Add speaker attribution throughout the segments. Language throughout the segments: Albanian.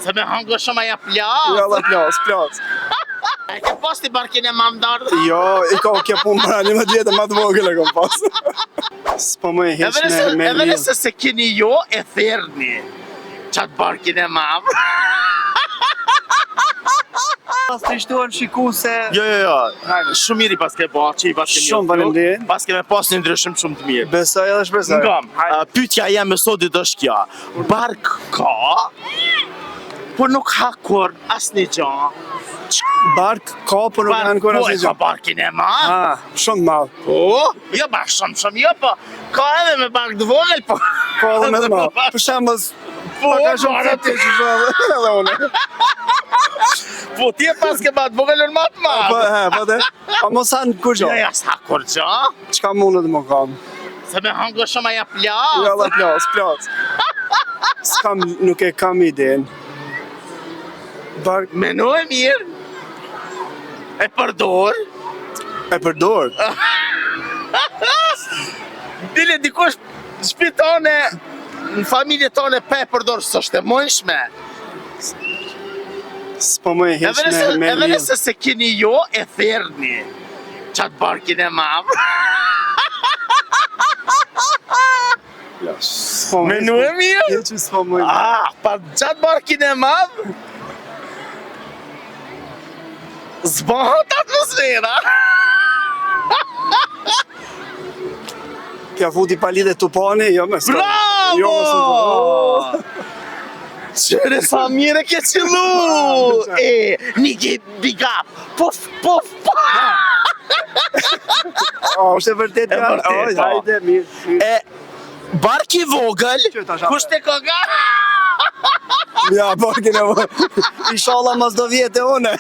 Speaker 1: Se me hango shumë aja plas.
Speaker 2: Jo, dhe plas.
Speaker 1: E ke pas ti barkin e mamdardë?
Speaker 2: Jo, i ka kjo punë para 11 vjetë ma të vogël e kom pas. S'po më e heq me
Speaker 1: Edhe nëse se keni jo e therni qatë barkin e mamë.
Speaker 2: Pas të ishtuan shiku se...
Speaker 1: Jo, shumë miri pas ke baqi, pas ke
Speaker 2: Shumë faleminderit.
Speaker 1: Pas ke me pas një ndryshim shumë të mirë.
Speaker 2: Besoj edhe shpresoj.
Speaker 1: Ngam, pyetja jam me sotit është kja. Bark ka, por nuk ha kur asnjë gjë.
Speaker 2: Bark ka, por nuk kanë kur asnjë
Speaker 1: Ka
Speaker 2: gjë.
Speaker 1: barkin e madh.
Speaker 2: Shumë madh.
Speaker 1: Po, jo bashkë shumë, jo po. Ka edhe me bark të vogël, po.
Speaker 2: Po edhe me të madh. Për shembull,
Speaker 1: Po,
Speaker 2: ka shumë të të që edhe une.
Speaker 1: Po ti e pas ke bat vogël në matë madh.
Speaker 2: Po dhe, a mos hanë kur gjë.
Speaker 1: Ja, s'ha kur gjë.
Speaker 2: Çka mundet më kam?
Speaker 1: Se me hango shumë aja plas.
Speaker 2: Jo, dhe plas. S'kam, nuk e kam idenë. Bark
Speaker 1: Meno e mirë. E përdor.
Speaker 2: e përdor.
Speaker 1: Dile dikush shpitone në familje tone pe përdor s'është e mundshme.
Speaker 2: S'po më e heq me
Speaker 1: Edhe nëse se keni jo e therni qatë barkin e mamë. Menu e mirë?
Speaker 2: Jo që s'po më e heq.
Speaker 1: Pa qatë barkin e mamë zbohët atmosfera.
Speaker 2: Kja futi palide tupani, jo me s'ka.
Speaker 1: Bravo! Qëre sa mire ke qëllu! Niki, big up! Pof!
Speaker 2: është e vërtet ka? Hajde, mirë.
Speaker 1: Barki vogël, kush te koga?
Speaker 2: Ja, barkin e vogël. Inshallah mas do vjetë e une.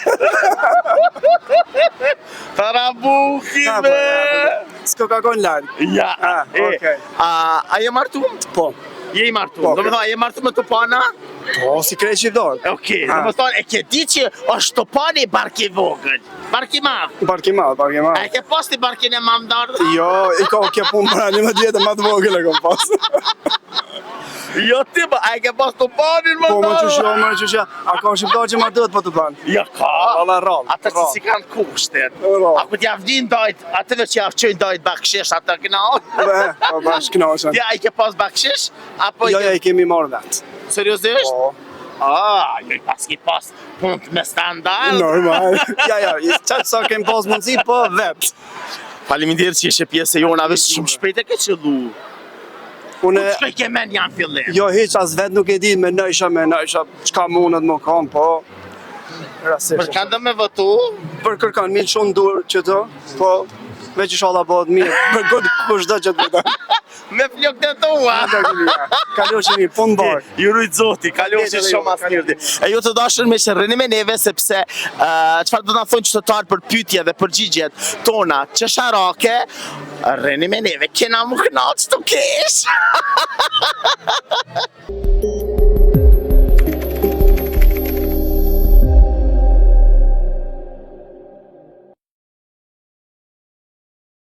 Speaker 1: Tarabuhi me!
Speaker 2: S'ko ka konë largë.
Speaker 1: Ja,
Speaker 2: okej.
Speaker 1: A je martu?
Speaker 2: Po.
Speaker 1: Je i martu.
Speaker 2: Po,
Speaker 1: Do me thonë, a je martu me Topana?
Speaker 2: Po, si krejt qiptar.
Speaker 1: Okej, do me thonë, e ke di që është Topani barki vogël. Barki madh.
Speaker 2: Barki madh.
Speaker 1: A e ke pas ti barkin e mamdardë?
Speaker 2: Jo, i ka kjo punë para 11 vjetë ma të vogël e kom pas.
Speaker 1: Jo ti ba, a e ke pas Topanin
Speaker 2: Po, më
Speaker 1: mamdardë?
Speaker 2: qëshja. A ka shqiptar që ma dëhet po të planë?
Speaker 1: Ja ka.
Speaker 2: Alla rrallë.
Speaker 1: Ata që si kanë kushtet.
Speaker 2: Rrallë.
Speaker 1: A ku t'ja vdin dajt, atëve që ja vqojnë dajt bakshish, ata knau.
Speaker 2: Po, bashkë knaqën.
Speaker 1: Ja, i ke pas bakshish? Apo
Speaker 2: Jo, i kemi marrë vetë.
Speaker 1: seriozisht?
Speaker 2: Po.
Speaker 1: Jo i pas ki pas punt me standard.
Speaker 2: Normal. Ja, qatë sa kem pas mundësi, po vetë.
Speaker 1: Faleminderit që ishe pjesë e jona, veç shumë shpejt e ke qëllu.
Speaker 2: Une,
Speaker 1: Shkoj ke men janë fillim.
Speaker 2: jo, hiq as vetë nuk e di me nëjsha, qka mundet më kam, po.
Speaker 1: Për
Speaker 2: Rasisht.
Speaker 1: kanë do me votu?
Speaker 2: Për kërkan, minë shumë dur që të, po, veç inshallah bëhet mirë, për këtë kushdo që të bëta.
Speaker 1: Me flok të tua.
Speaker 2: Kaloshi mirë, punë barë.
Speaker 1: Ju rujt zoti, kaloshi shumë as mirë. E ju të dashur me që rrini me neve, sepse çfarë do na thonë qytetarë për pyetje dhe përgjigjet tona qesharake, rrini me neve, kena më knaq të kesh.